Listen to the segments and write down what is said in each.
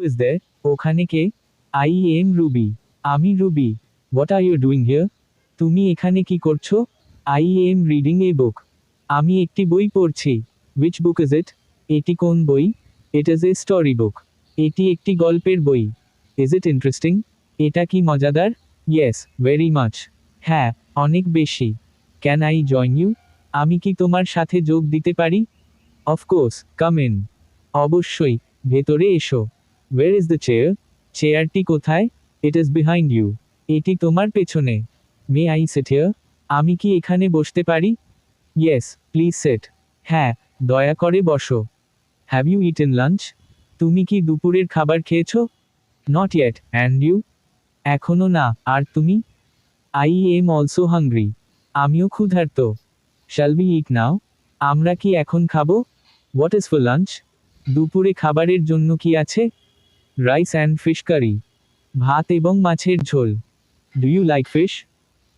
Is there? ওখানে কে? I am Ruby. আমি Ruby. What are you doing here? তুমি এখানে কি করছো? I am reading a book. আমি একটি বই পড়ছি। Which book is it? এটি কোন বই? It is a story book. এটি একটি গল্পের বই। Is it interesting? এটা কি মজাদার? Yes, very much. হ্যাঁ, অনেক বেশি। Can I join you? আমি কি তোমার সাথে যোগ দিতে পারি? Of course, come in. অবশ্যই, ভেতরে এসো। Where is the chair? চেয়ারটি কোথায়? It is behind you. এটি তোমার পেছনে। May I sit here? আমি কি এখানে বসতে পারি? Yes, please sit. হ্যাঁ, দয়া করে বসো। Have you eaten lunch? তুমি কি দুপুরের খাবার খেয়েছো? Not yet, and you? এখনো না, আর তুমি? I am also hungry. আমিও ক্ষুধার্ত। Shall we eat now? আমরা কি এখন খাবো? What is for lunch? দুপুরে খাবারের জন্য কি আছে? Rice and fish curry. ভাত এবং মাছের ঝোল। Do you like fish?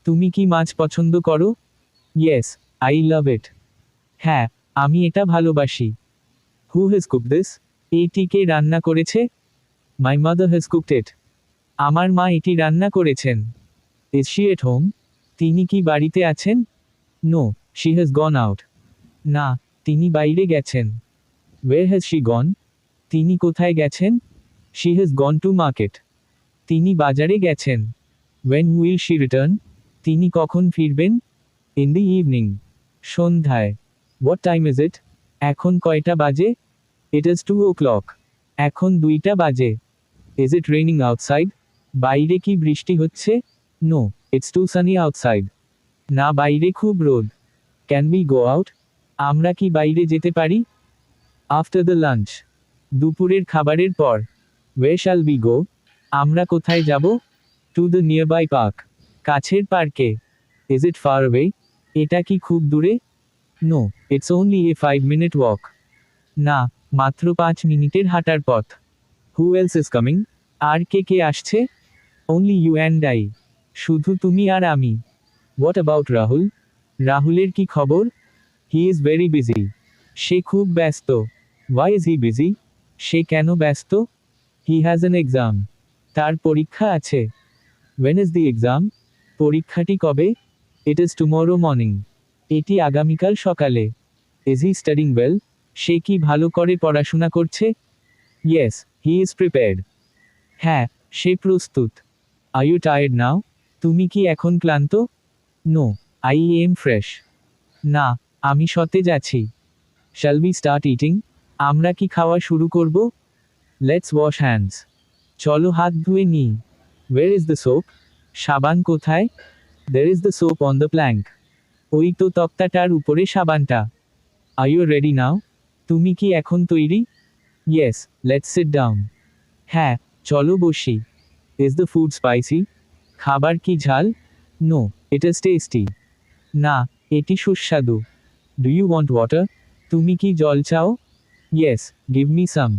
তুমি কি মাছ পছন্দ করো? Yes, I love it. হ্যাঁ, আমি এটা ভালোবাসি। Who has cook this? এটি কে রান্না করেছে? My mother has cooked it. আমার মা এটি রান্না করেছেন। Is she at home? তিনি কি বাড়িতে আছেন? No, she has gone out. না, তিনি বাইরে গেছেন। Where has she gone? তিনি কোথায় গেছেন? She has gone to market. তিনি বাজারে গেছেন। When will she return? তিনি কখন ফিরবেন? In the evening. সন্ধ্যায়। What time is it? এখন কয়টা বাজে? It is 2 o'clock। এখন 2টা বাজে। Is it raining outside? বাইরে কি বৃষ্টি হচ্ছে? No, it's too sunny outside. না, বাইরে খুব রোদ। Can we go out? আমরা কি বাইরে যেতে পারি? After the lunch. দুপুরের খাবারের পর। Where shall we go? আমরা কোথায় যাব? Two the nearby park. কাছের পার্কে। Is it far away? এটা কি খুব দূরে? No, it's only a 5 minute walk. না, মাত্র 5 মিনিটের হাঁটার পথ। Who else is coming? আর কে কে আসছে? Only you and I. শুধু তুমি আর আমি। What about Rahul? রাহুলের কি খবর? He is very busy. সে খুব ব্যস্ত। Why is he busy? সে কেন ব্যস্ত? He has an exam. তার পরীক্ষা আছে। When is the exam? পরীক্ষাটি কবে? It is tomorrow morning. এটি আগামীকাল সকালে। Is he studying well? সে কি ভালো করে পড়াশোনা করছে? Yes, he is prepared. হ্যাঁ, সে প্রস্তুত। Are you tired now? তুমি কি এখন ক্লান্ত? No, I am fresh. না, আমি সতেজ আছি। Shall we start eating? আমরা কি খাওয়া শুরু করব? Let's wash hands. চলো হাত ধুয়ে নিই। Where is the soap? সাবান কোথায়? There is the soap on the plank. ওই তো তক্তাটার উপরে সাবানটা। Are you ready now? তুমি কি এখন তৈরি? Yes, let's sit down. হ্যাঁ, চলো বসি। Is the food spicy? খাবার কি ঝাল? No, it is tasty. না, এটি সুস্বাদু। Do you want water? তুমি কি জল চাও? Yes, give me some.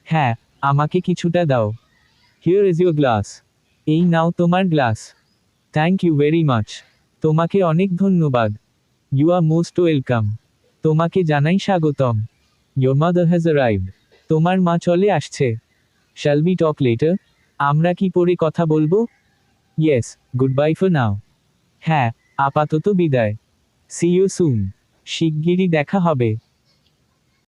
হ্যাঁ, আমাকে কিছুটা দাও। Here is your glass. এই নাও তোমার গ্লাস। Thank you very much. তোমাকে অনেক ধন্যবাদ। You are most welcome. তোমাকে জানাই স্বাগতম। Your mother has arrived. তোমার মা চলে আসছে। Shall we talk later? আমরা কি পরে কথা বলবো? Yes, good bye for now. হ্যাঁ, আপাতত বিদায়। See you soon. শিগগিরই দেখা হবে।